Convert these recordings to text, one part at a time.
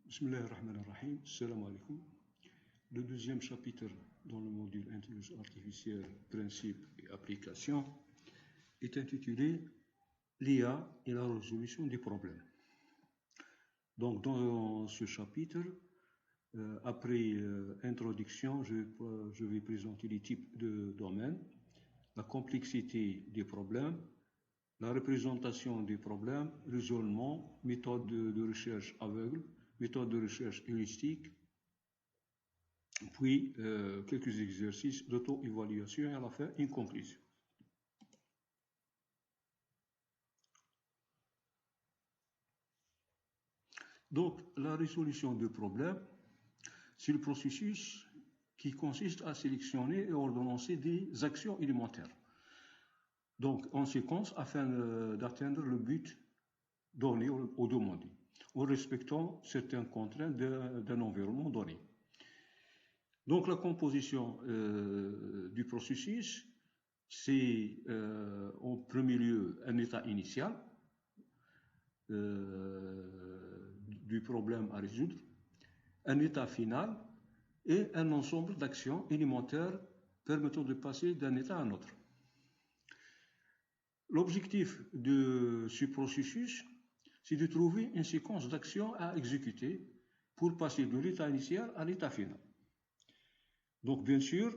Bismillahirrahmanirrahim. Salam alaikum. Le deuxième chapitre dans le module Intelligence artificielle, principes et applications est intitulé l'IA et la résolution des problèmes. Donc dans ce chapitre, après introduction, je vais présenter les types de domaines, la complexité des problèmes, la représentation des problèmes, raisonnement, méthode de recherche aveugle, méthode de recherche heuristique, puis quelques exercices d'auto-évaluation et à la fin une conclusion. Donc, la résolution de problèmes, c'est le processus qui consiste à sélectionner et ordonnancer des actions élémentaires. Donc, en séquence, afin d'atteindre le but donné ou demandé, en respectant certaines contraintes d'un environnement donné. Donc, la composition du processus, c'est en premier lieu un état initial du problème à résoudre, un état final et un ensemble d'actions élémentaires permettant de passer d'un état à un autre. L'objectif de ce processus, c'est de trouver une séquence d'actions à exécuter pour passer de l'état initial à l'état final. Donc, bien sûr,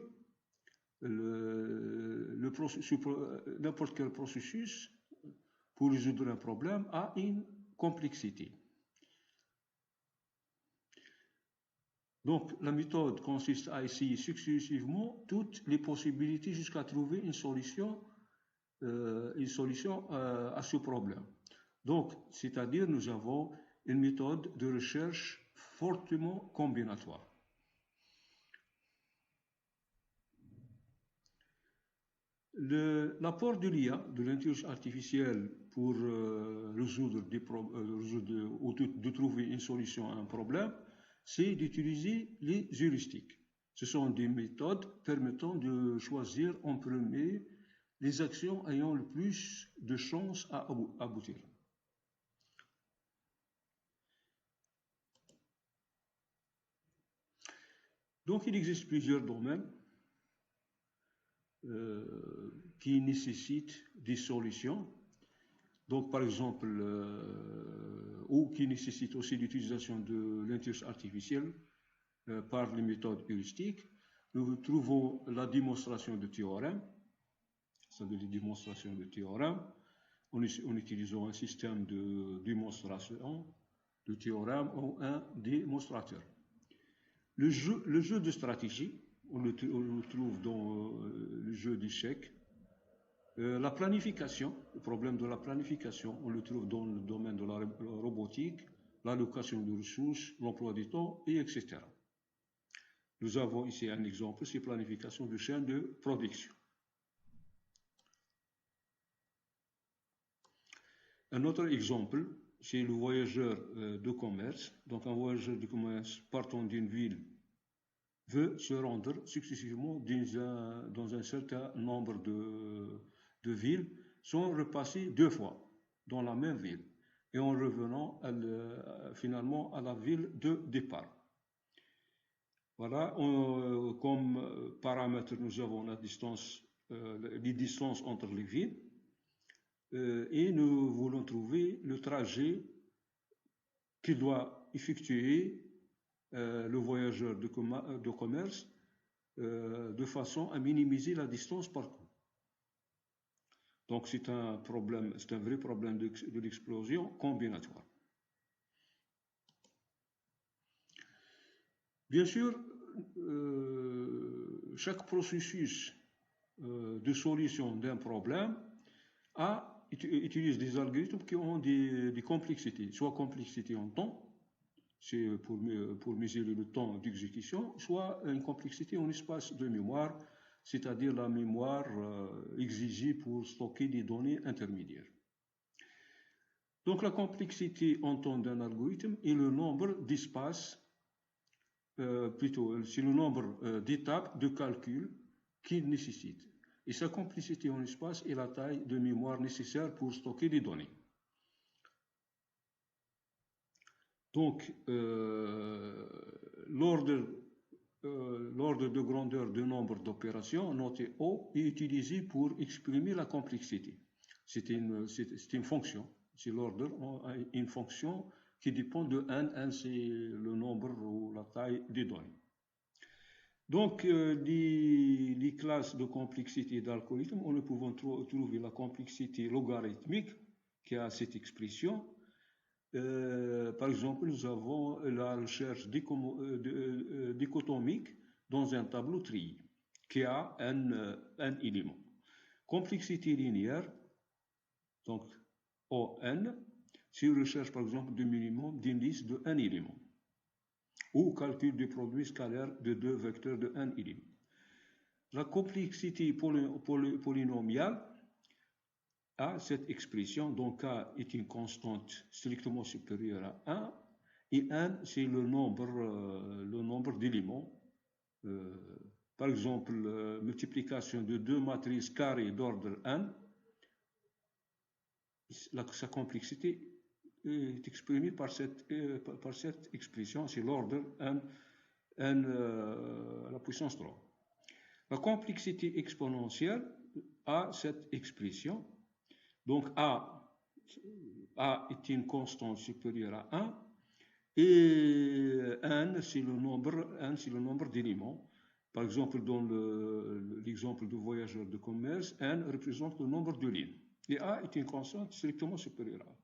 n'importe quel processus pour résoudre un problème a une complexité. Donc, la méthode consiste à essayer successivement toutes les possibilités jusqu'à trouver une solution à ce problème. Donc, c'est-à-dire nous avons une méthode de recherche fortement combinatoire. L'apport de l'IA, de l'intelligence artificielle, pour de trouver une solution à un problème, c'est d'utiliser les heuristiques. Ce sont des méthodes permettant de choisir en premier les actions ayant le plus de chances à aboutir. Donc, il existe plusieurs domaines qui nécessitent des solutions. Donc, par exemple, ou qui nécessitent aussi l'utilisation de l'intelligence artificielle par les méthodes heuristiques. Nous trouvons la démonstration de théorèmes, c'est-à-dire les démonstrations de théorèmes, en utilisant un système de démonstration de théorème ou un démonstrateur. Le jeu de stratégie, on le trouve dans le jeu d'échecs. La planification, le problème de la planification, on le trouve dans le domaine de la robotique, l'allocation de ressources, l'emploi du temps, et etc. Nous avons ici un exemple, c'est planification de chaîne de production. Un autre exemple, c'est le voyageur de commerce. Donc, un voyageur de commerce partant d'une ville veut se rendre successivement dans un certain nombre de villes sans repasser deux fois dans la même ville et en revenant finalement à la ville de départ. Voilà, comme paramètre, nous avons la distance, les distances entre les villes et nous voulons trouver le trajet qu'il doit effectuer le voyageur de commerce de façon à minimiser la distance parcourue. Donc c'est un vrai problème de l'explosion combinatoire. Bien sûr, chaque processus de solution d'un problème utilise des algorithmes qui ont des complexités, soit complexité en temps, c'est pour mesurer le temps d'exécution, soit une complexité en espace de mémoire, c'est-à-dire la mémoire exigée pour stocker des données intermédiaires. Donc la complexité en temps d'un algorithme est le nombre d'espaces, c'est le nombre d'étapes de calcul qu'il nécessite. Et sa complexité en espace est la taille de mémoire nécessaire pour stocker des données. Donc, l'ordre de grandeur du nombre d'opérations, noté O, est utilisé pour exprimer la complexité. C'est une fonction. C'est l'ordre, une fonction qui dépend de n. N, c'est le nombre ou la taille des données. Donc, les classes de complexité d'algorithmes, on ne pouvons trouver la complexité logarithmique qui a cette expression. Par exemple, nous avons la recherche dichotomique dans un tableau trié qui a un élément. Complexité linéaire, donc ON, c'est une recherche par exemple du minimum d'une liste de un élément, ou calcul du produit scalaire de deux vecteurs de un élément. La complexité polynomiale a cette expression, dont K est une constante strictement supérieure à 1, et n, c'est le nombre d'éléments. Par exemple, multiplication de deux matrices carrées d'ordre n, sa complexité est exprimée par cette expression, c'est l'ordre n à la puissance 3. La complexité exponentielle a cette expression. Donc A est une constante supérieure à 1 et n, c'est le nombre d'éléments. Par exemple, dans l'exemple du voyageur de commerce, n représente le nombre de lignes. Et A est une constante strictement supérieure à 1.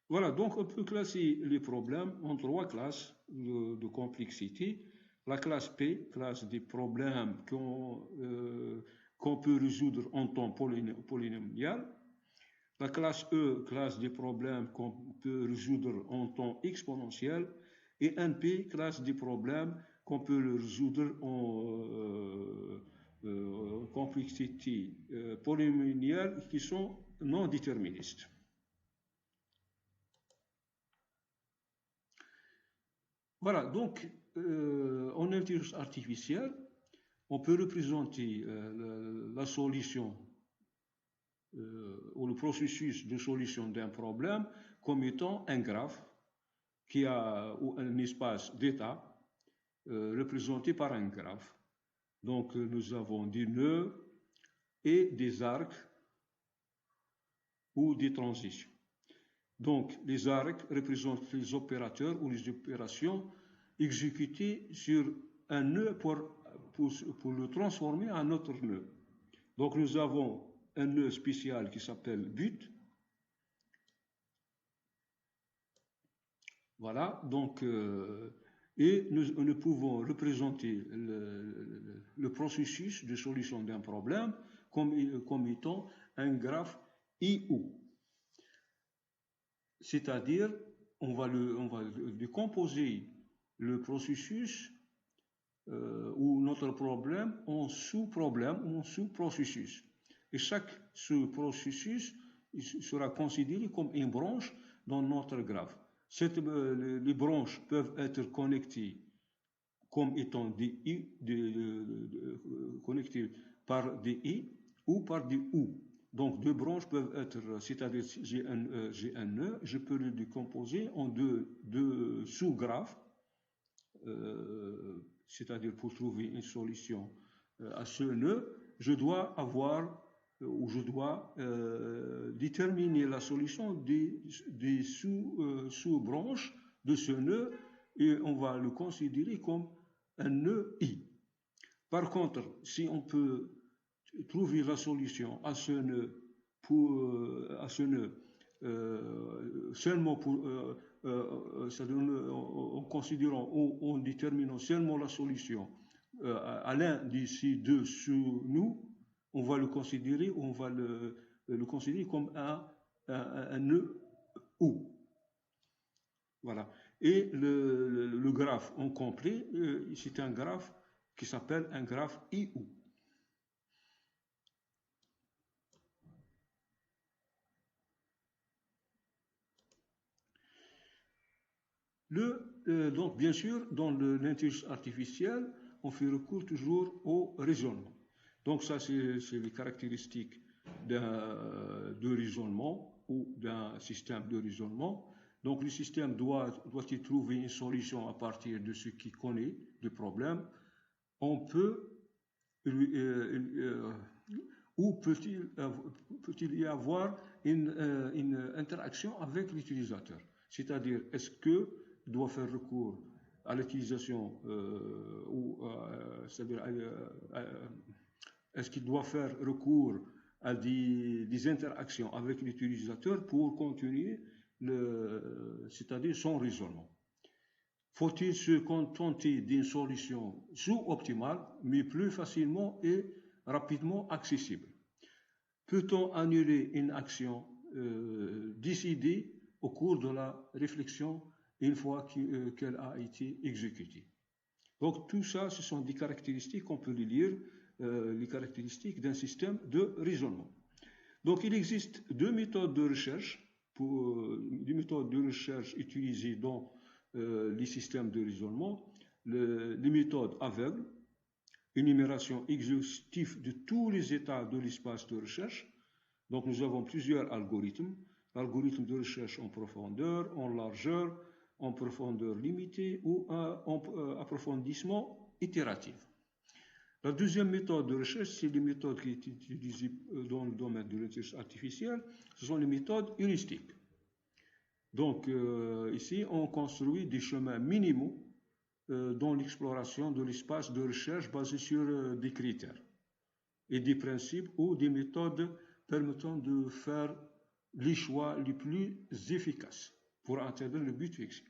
Voilà, donc on peut classer les problèmes en trois classes de complexité. La classe P, classe des problèmes qu'on peut résoudre en temps polynomial. La classe E, classe des problèmes qu'on peut résoudre en temps exponentiel. Et NP, classe des problèmes qu'on peut résoudre en complexité polynomiale qui sont non déterministes. Voilà, donc en intelligence artificielle, on peut représenter la solution ou le processus de solution d'un problème comme étant un graphe qui a ou un espace d'état représenté par un graphe. Donc nous avons des nœuds et des arcs ou des transitions. Donc les arcs représentent les opérateurs ou les opérations exécutées sur un nœud pour le transformer en un autre nœud. Donc nous avons un nœud spécial qui s'appelle but. Voilà, donc, et nous pouvons représenter le processus de solution d'un problème comme étant un graphe IO. C'est-à-dire, on va décomposer le processus ou notre problème en sous-problème ou en sous-processus. Et chaque sous-processus sera considéré comme une branche dans notre graphe. Les branches peuvent être connectées comme étant connectées par des I ou par des OU. Donc deux branches peuvent être, c'est-à-dire j'ai un nœud, je peux le décomposer en deux sous-graphes, c'est-à-dire pour trouver une solution à ce nœud, je dois avoir ou je dois déterminer la solution des sous-branches de ce nœud et on va le considérer comme un nœud I. Par contre, si on peut trouver la solution à ce nœud, seulement en considérant ou en déterminant seulement la solution à l'un de ces deux sous-nous, on va le considérer comme un nœud OU. Voilà. Et le graphe en complet, c'est un graphe qui s'appelle un graphe IO. Donc, bien sûr, dans l'intelligence artificielle, on fait recours toujours au raisonnement. Donc, ça, c'est les caractéristiques de raisonnement ou d'un système de raisonnement. Donc le système doit-il trouver une solution à partir de ce qu'il connaît du problème? On peut, ou peut-il y avoir une interaction avec l'utilisateur? C'est-à-dire, est-ce qu'il doit faire recours à l'utilisation c'est-à-dire est-ce qu'il doit faire recours à des interactions avec l'utilisateur pour continuer c'est-à-dire son raisonnement? Faut-il se contenter d'une solution sous-optimale, mais plus facilement et rapidement accessible? Peut-on annuler une action décidée au cours de la réflexion une fois qu'elle a été exécutée? Donc tout ça, ce sont des caractéristiques, on peut les lire, les caractéristiques d'un système de raisonnement. Donc il existe deux méthodes de recherche, utilisées dans les systèmes de raisonnement. Les méthodes aveugles, énumération exhaustive de tous les états de l'espace de recherche. Donc nous avons plusieurs algorithmes. L'algorithme de recherche en profondeur, en largeur, en profondeur limitée ou en approfondissement itératif. La deuxième méthode de recherche, c'est les méthodes qui sont utilisées dans le domaine de l'intelligence artificielle, ce sont les méthodes heuristiques. Donc ici, on construit des chemins minimaux dans l'exploration de l'espace de recherche basé sur des critères et des principes ou des méthodes permettant de faire les choix les plus efficaces pour atteindre le but fixé.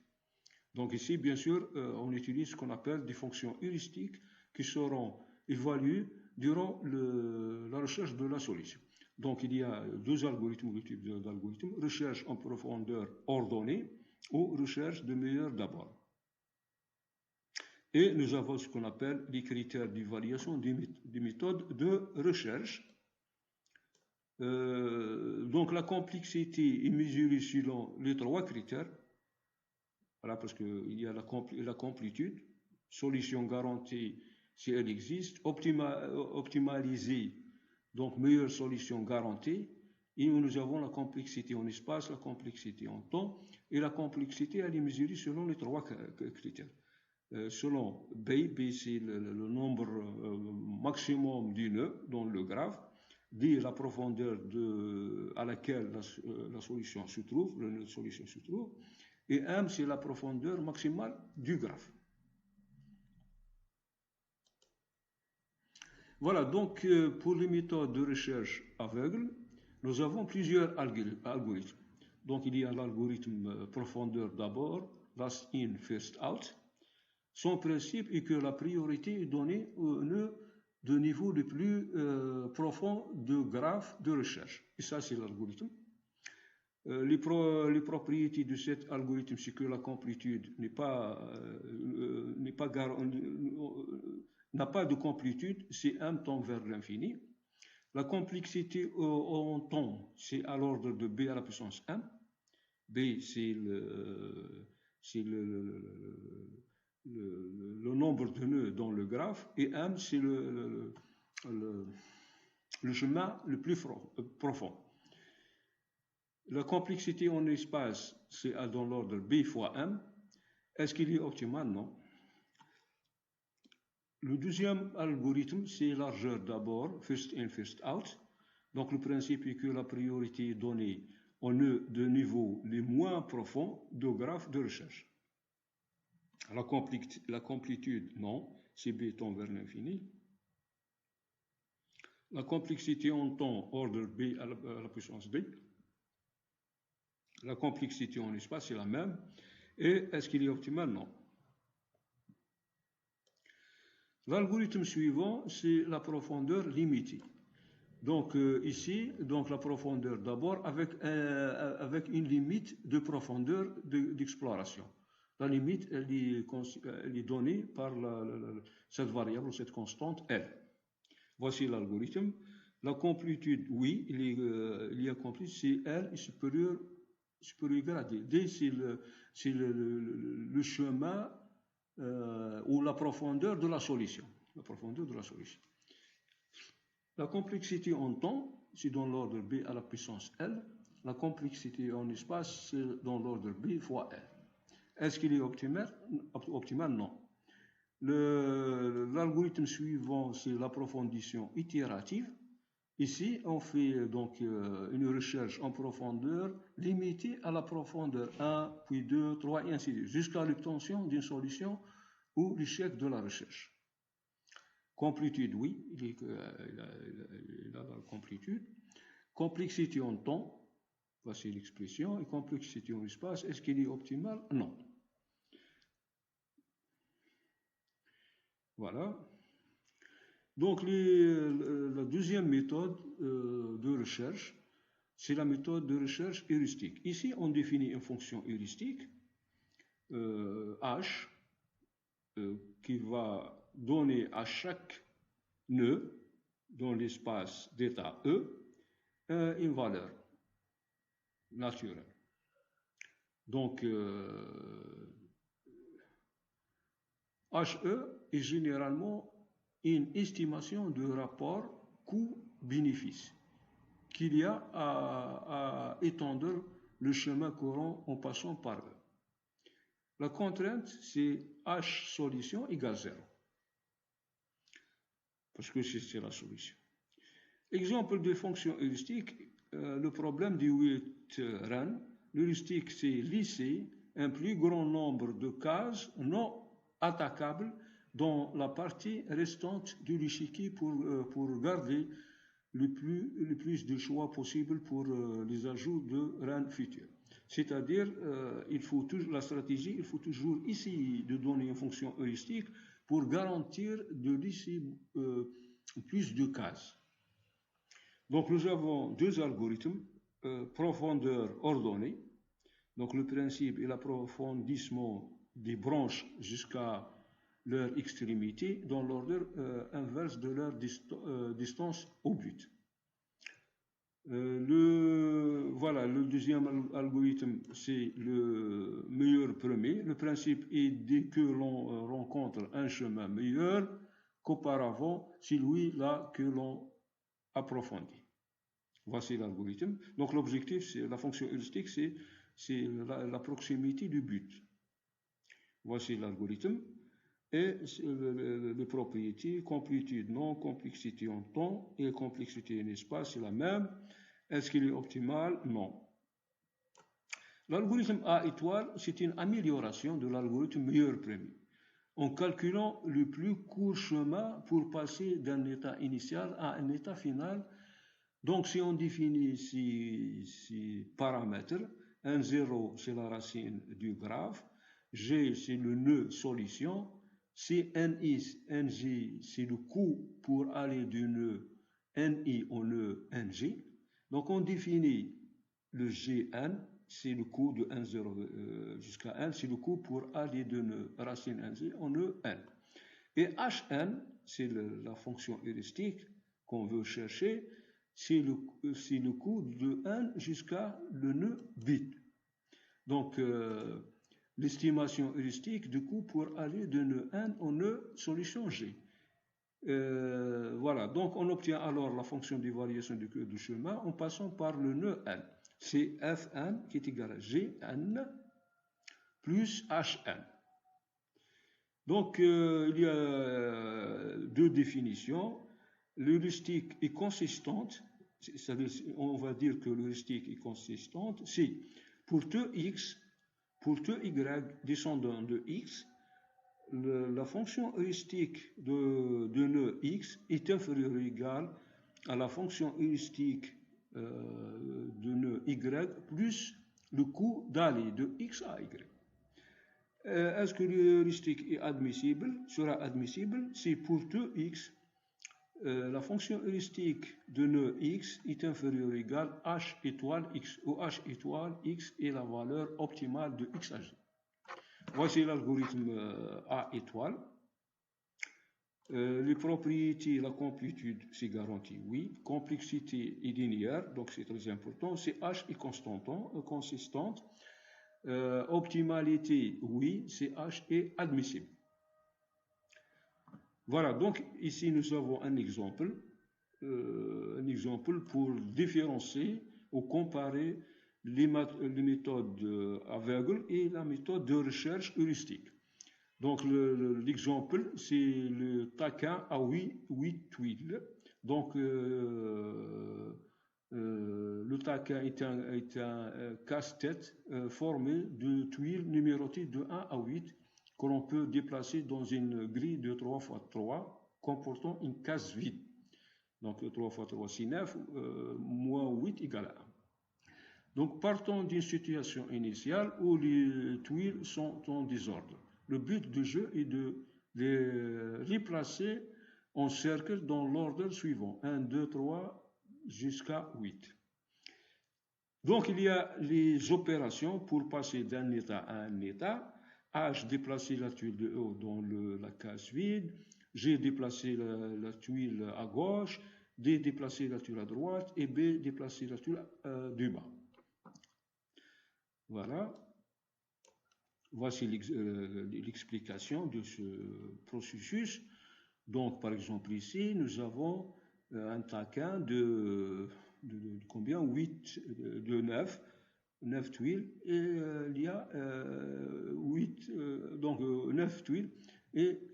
Donc ici, bien sûr, on utilise ce qu'on appelle des fonctions heuristiques qui seront évaluées durant la recherche de la solution. Donc il y a deux algorithmes, deux types d'algorithmes, recherche en profondeur ordonnée ou recherche de meilleur d'abord. Et nous avons ce qu'on appelle les critères d'évaluation des méthodes de recherche. Donc la complexité est mesurée selon les trois critères. Voilà, parce qu'il y a la complétude, solution garantie si elle existe, optimalisée, donc meilleure solution garantie, et nous avons la complexité en espace, la complexité en temps, et la complexité elle est mesurée selon les trois critères. Selon B c'est le nombre maximum du nœud dans le graphe, D la profondeur à laquelle la solution se trouve, le nœud de solution se trouve, et M c'est la profondeur maximale du graphe. Voilà, donc pour les méthodes de recherche aveugles, nous avons plusieurs algorithmes. Donc il y a l'algorithme profondeur d'abord, last in, first out. Son principe est que la priorité est donnée au nœud de niveau le plus profond de graphe de recherche. Et ça, c'est l'algorithme. Les propriétés de cet algorithme, c'est que la complétude n'a pas de complétude, c'est M tend vers l'infini. La complexité en temps, c'est à l'ordre de B à la puissance M. B, c'est le nombre de nœuds dans le graphe, et M, c'est le chemin le plus profond. La complexité en espace, c'est dans l'ordre B fois M. Est-ce qu'il est optimal? Non. Le deuxième algorithme, c'est largeur d'abord, first in, first out. Donc le principe est que la priorité est donnée aux nœuds de niveau les moins profonds de graphe de recherche. La complétude, non, c'est B tend vers l'infini. La complexité en temps, ordre B à la puissance B. La complexité en espace, c'est la même. Et est-ce qu'il est optimal? Non. L'algorithme suivant, c'est la profondeur limitée. Donc ici, donc la profondeur d'abord avec une limite de profondeur d'exploration. La limite, elle est donnée par cette variable, cette constante L. Voici l'algorithme. La complétude, oui, il y a compris, c'est L est supérieur égal à D. D, c'est le chemin ou la profondeur de la solution. La profondeur de la solution. La complexité en temps, c'est dans l'ordre B à la puissance L. la complexité en espace, c'est dans l'ordre B fois R. Est-ce qu'il est optimal? Optimal, non. L'algorithme suivant, c'est l'approfondissement itérative. Ici, on fait donc une recherche en profondeur limitée à la profondeur 1, puis 2, 3 et ainsi de suite, jusqu'à l'obtention d'une solution ou l'échec de la recherche. Complétude, oui, il a la complétude. Complexité en temps, voici l'expression, et complexité en espace, est-ce qu'il est optimal? Non. Voilà. Donc, la deuxième méthode de recherche, c'est la méthode de recherche heuristique. Ici, on définit une fonction heuristique, h, qui va donner à chaque nœud dans l'espace d'état E une valeur naturelle. Donc, HE est généralement une estimation de rapport coût-bénéfice qu'il y a à étendre le chemin courant en passant par E. La contrainte, c'est H solution égale 0. Parce que c'est la solution. Exemple de fonction heuristique, le problème du 8 RAN. L'heuristique, c'est lisser un plus grand nombre de cases non attaquables dans la partie restante de l'échiquier pour garder le plus de choix possible pour les ajouts de RAN futurs. C'est-à-dire, la stratégie, il faut toujours essayer de donner une fonction heuristique pour garantir de lisser plus de cases. Donc, nous avons deux algorithmes, profondeur ordonnée. Donc, le principe est l'approfondissement des branches jusqu'à leur extrémité dans l'ordre inverse de leur distance au but. Voilà, le deuxième algorithme, c'est le meilleur premier. Le principe est dès que l'on rencontre un chemin meilleur qu'auparavant, c'est lui-là que l'on approfondit. Voici l'algorithme. Donc l'objectif, c'est la fonction heuristique, c'est la proximité du but. Voici l'algorithme. Et les propriétés, complétude, non, complexité en temps et complexité en espace, c'est la même. Est-ce qu'il est optimal? Non. L'algorithme A étoile, c'est une amélioration de l'algorithme meilleur premier, en calculant le plus court chemin pour passer d'un état initial à un état final. Donc, si on définit ces paramètres, 1, 0, c'est la racine du graphe, G, c'est le nœud solution, si NJ, c'est le coût pour aller du nœud NI au nœud NJ. Donc, on définit le GN, c'est le coût de 1, 0 jusqu'à N, c'est le coût pour aller de nœud racine NJ au nœud N. Et HN, c'est la fonction heuristique qu'on veut chercher, c'est le coût de N jusqu'à le nœud bit. Donc, l'estimation heuristique du coût pour aller de nœud N au nœud solution G. Voilà, donc on obtient alors la fonction des variations du chemin en passant par le nœud N. C'est Fn qui est égal à Gn plus Hn. Donc, il y a deux définitions. L'heuristique est consistante, c'est-à-dire on va dire que l'heuristique est consistante si pour tout x, pour tout y descendant de x, la fonction heuristique de nœud x est inférieure ou égale à la fonction heuristique de nœud y plus le coût d'aller de x à y. Est-ce que l'heuristique est admissible, sera admissible si pour tout x, la fonction heuristique de nœud x est inférieure ou égale h étoile x, où h étoile x est la valeur optimale de x à g. Voici l'algorithme A étoile. Les propriétés, la complétude, c'est garanti, oui. Complexité est linéaire, donc c'est très important. C'est h est consistante. Optimalité, oui, c'est h est admissible. Voilà, donc ici nous avons un exemple pour différencier ou comparer les méthodes aveugles et la méthode de recherche heuristique. Donc l'exemple, c'est le taquin à 8 tuiles. Donc le taquin est un casse-tête formé de tuiles numérotées de 1 à 8 que l'on peut déplacer dans une grille de 3 x 3 comportant une case vide. Donc 3 x 3 c'est 9, moins 8 égale 1. Donc partons d'une situation initiale où les tuiles sont en désordre. Le but du jeu est de les replacer en cercle dans l'ordre suivant, 1, 2, 3 jusqu'à 8. Donc il y a les opérations pour passer d'un état à un état. H, déplacer la tuile de haut dans la case vide. G, déplacer la tuile à gauche. D, déplacer la tuile à droite. Et B, déplacer la tuile du bas. Voilà. Voici l'explication de ce processus. Donc, par exemple, ici, nous avons un taquin de combien 8, de 9 tuiles, et il y a 9 tuiles et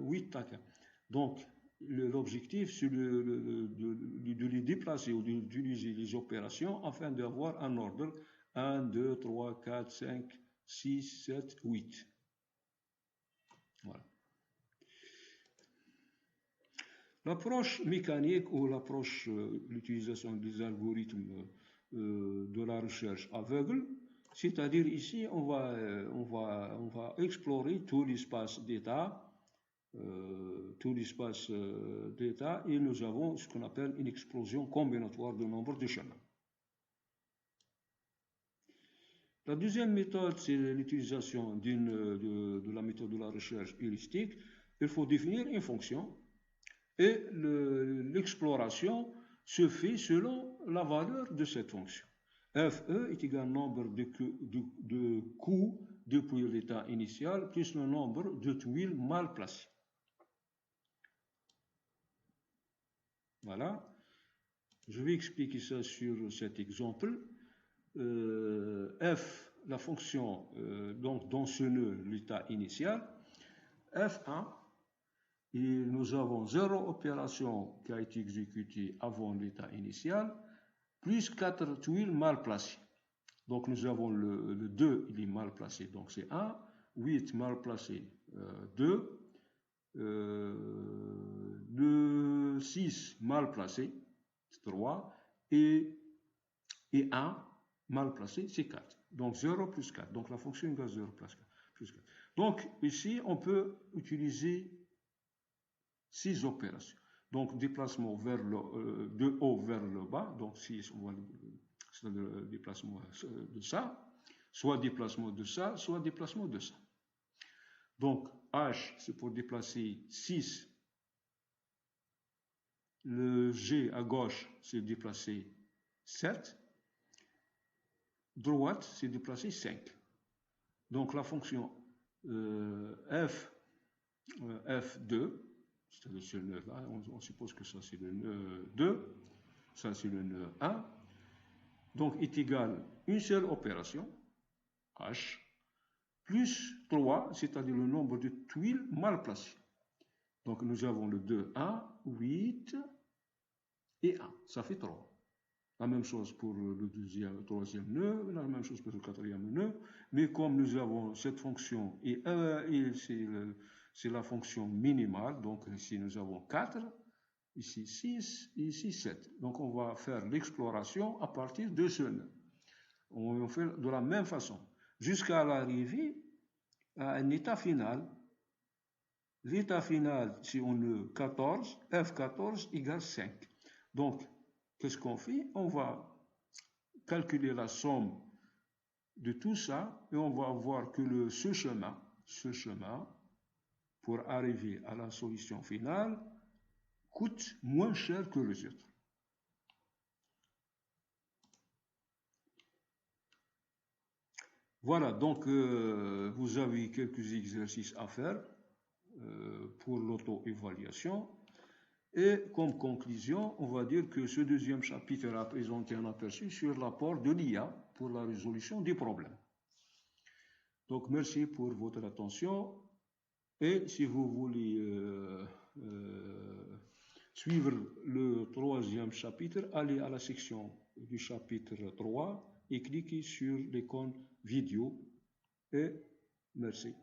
8 taquins. Donc, l'objectif, c'est de les déplacer ou d'utiliser les opérations afin d'avoir un ordre 1, 2, 3, 4, 5, 6, 7, 8. Voilà. L'approche mécanique ou l'approche, l'utilisation des algorithmes de la recherche aveugle, c'est-à-dire ici, on va explorer tout l'espace d'état, et nous avons ce qu'on appelle une explosion combinatoire de nombre de chemins. La deuxième méthode, c'est l'utilisation de la méthode de la recherche heuristique. Il faut définir une fonction et l'exploration se fait selon la valeur de cette fonction. Fe est égal au nombre de coups depuis l'état initial plus le nombre de tuiles mal placées. Voilà. Je vais expliquer ça sur cet exemple. F, la fonction, donc dans ce nœud, l'état initial, F1, et nous avons 0 opération qui a été exécutée avant l'état initial, plus 4 tuiles mal placées. Donc nous avons le 2, il est mal placé, donc c'est 1, 8 mal placé, 2, le 6 mal placé, 3, et 1 mal placé, c'est 4. Donc 0 plus 4. Donc la fonction égale 0 plus 4. Donc ici, on peut utiliser 6 opérations. Donc déplacement de haut vers le bas. Donc 6, on voit le déplacement de ça. Soit déplacement de ça, soit déplacement de ça. Donc H, c'est pour déplacer 6. Le G à gauche, c'est déplacer 7. Droite, c'est déplacer 5. Donc la fonction F2, c'est-à-dire ce nœud-là, on suppose que ça c'est le nœud 2, ça c'est le nœud 1, donc est égal une seule opération, H, plus 3, c'est-à-dire le nombre de tuiles mal placées. Donc nous avons le 2, 1, 8 et 1, ça fait 3. La même chose pour le troisième nœud, la même chose pour le quatrième nœud, mais comme nous avons cette fonction, et c'est la fonction minimale, donc ici nous avons 4, ici 6, et ici 7. Donc on va faire l'exploration à partir de ce nœud. On fait de la même façon, jusqu'à l'arrivée à un état final. L'état final, c'est au nœud 14, F14 égale 5. Donc, qu'est-ce qu'on fait? On va calculer la somme de tout ça et on va voir que ce chemin, pour arriver à la solution finale, coûte moins cher que les autres. Voilà, donc vous avez quelques exercices à faire pour l'auto-évaluation. Et comme conclusion, on va dire que ce deuxième chapitre a présenté un aperçu sur l'apport de l'IA pour la résolution des problèmes. Donc, merci pour votre attention. Et si vous voulez suivre le troisième chapitre, allez à la section du chapitre 3 et cliquez sur l'icône vidéo. Et merci.